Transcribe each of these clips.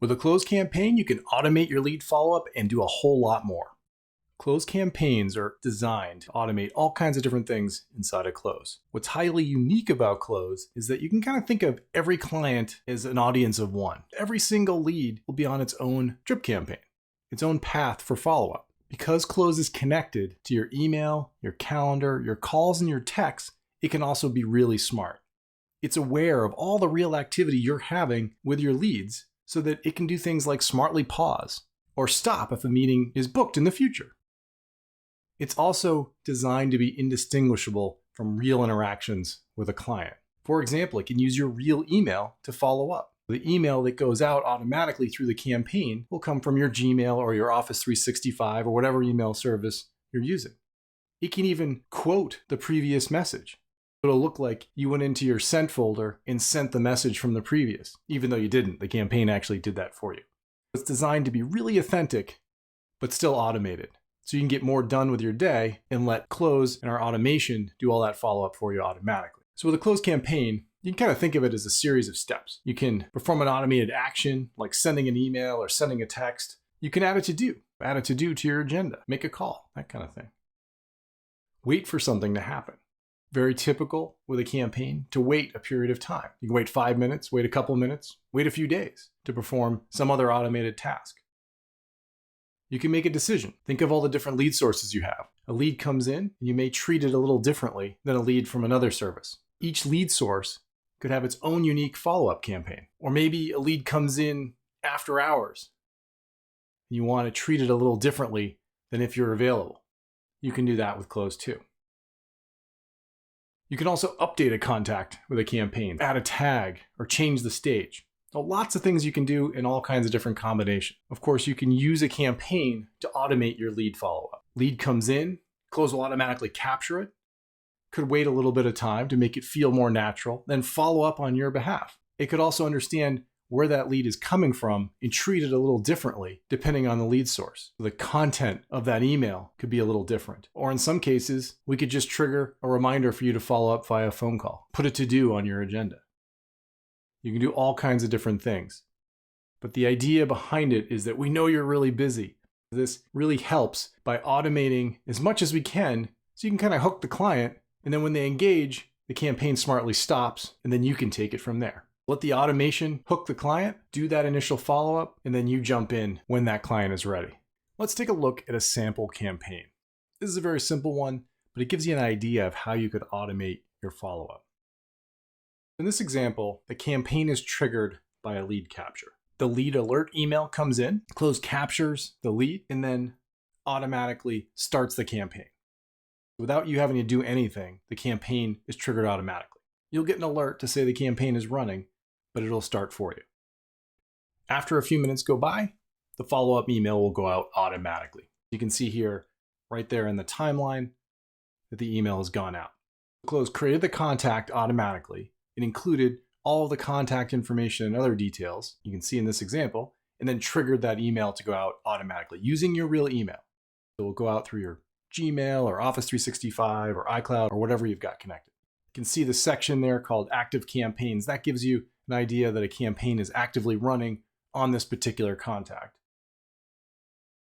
With a Cloze campaign, you can automate your lead follow-up and do a whole lot more. Cloze campaigns are designed to automate all kinds of different things inside of Cloze. What's highly unique about Cloze is that you can kind of think of every client as an audience of one. Every single lead will be on its own drip campaign, its own path for follow-up. Because Cloze is connected to your email, your calendar, your calls, and your texts, it can also be really smart. It's aware of all the real activity you're having with your leads so that it can do things like smartly pause or stop if a meeting is booked in the future. It's also designed to be indistinguishable from real interactions with a client. For example, it can use your real email to follow up. The email that goes out automatically through the campaign will come from your Gmail or your Office 365 or whatever email service you're using. It can even quote the previous message. It'll look like you went into your sent folder and sent the message from the previous, even though you didn't. The campaign actually did that for you. It's designed to be really authentic, but still automated. So you can get more done with your day and let Cloze and our automation do all that follow-up for you automatically. So with a Cloze campaign, you can kind of think of it as a series of steps. You can perform an automated action like sending an email or sending a text. You can add a to-do to your agenda, make a call, that kind of thing. Wait for something to happen. Very typical with a campaign to wait a period of time. You can wait 5 minutes, wait a couple minutes, wait a few days to perform some other automated task. You can make a decision. Think of all the different lead sources you have. A lead comes in, and you may treat it a little differently than a lead from another service. Each lead source could have its own unique follow-up campaign. Or maybe a lead comes in after hours. You want to treat it a little differently than if you're available. You can do that with Cloze too. You can also update a contact with a campaign, add a tag, or change the stage. So lots of things you can do in all kinds of different combinations. Of course, you can use a campaign to automate your lead follow-up. Lead comes in, Cloze will automatically capture it, could wait a little bit of time to make it feel more natural, then follow up on your behalf. It could also understand where that lead is coming from and treat it a little differently depending on the lead source. The content of that email could be a little different. Or in some cases, we could just trigger a reminder for you to follow up via phone call. Put a to-do on your agenda. You can do all kinds of different things. But the idea behind it is that we know you're really busy. This really helps by automating as much as we can so you can kind of hook the client, and then when they engage, the campaign smartly stops, and then you can take it from there. Let the automation hook the client, do that initial follow-up, and then you jump in when that client is ready. Let's take a look at a sample campaign. This is a very simple one, but it gives you an idea of how you could automate your follow-up. In this example, the campaign is triggered by a lead capture. The lead alert email comes in, Cloze captures the lead, and then automatically starts the campaign. Without you having to do anything, the campaign is triggered automatically. You'll get an alert to say the campaign is running, but it'll start for you. After a few minutes go by, the follow-up email will go out automatically. You can see here, right there in the timeline, that the email has gone out. Cloze created the contact automatically. It included all of the contact information and other details you can see in this example, and then triggered that email to go out automatically using your real email. It will go out through your Gmail or Office 365 or iCloud or whatever you've got connected. You can see the section there called Active Campaigns. That gives you an idea that a campaign is actively running on this particular contact.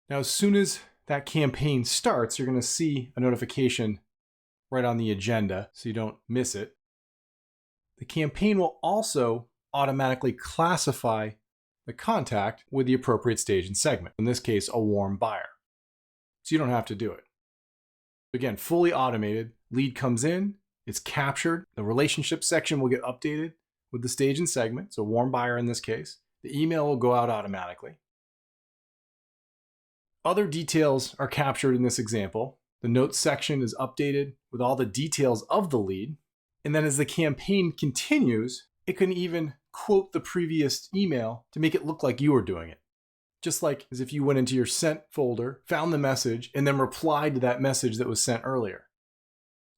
Now, as soon as that campaign starts, you're going to see a notification right on the agenda so you don't miss it. The campaign will also automatically classify the contact with the appropriate stage and segment, in this case, a warm buyer. So you don't have to do it. Again, fully automated, lead comes in, it's captured, the relationship section will get updated with the stage and segment, so warm buyer in this case. The email will go out automatically. Other details are captured in this example. The notes section is updated with all the details of the lead. And then as the campaign continues, it can even quote the previous email to make it look like you were doing it. Just like as if you went into your sent folder, found the message, and then replied to that message that was sent earlier.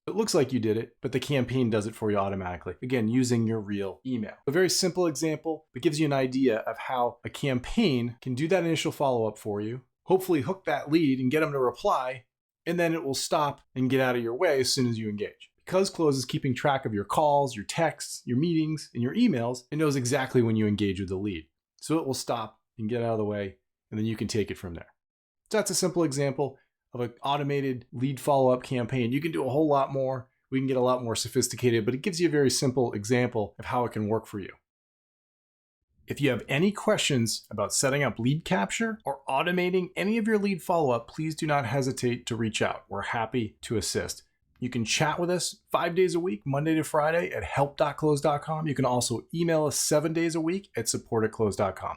It looks like you did it, but the campaign does it for you automatically, again, using your real email. A very simple example, but gives you an idea of how a campaign can do that initial follow-up for you, hopefully hook that lead and get them to reply, and then it will stop and get out of your way as soon as you engage. Because Cloze is keeping track of your calls, your texts, your meetings, and your emails, it knows exactly when you engage with the lead. so it will stop and get out of the way, and then you can take it from there. So that's a simple example of an automated lead follow-up campaign. You can do a whole lot more. We can get a lot more sophisticated, but it gives you a very simple example of how it can work for you. If you have any questions about setting up lead capture or automating any of your lead follow-up, please do not hesitate to reach out. We're happy to assist. You can chat with us 5 days a week, Monday to Friday at help.cloze.com. You can also email us 7 days a week at support@cloze.com.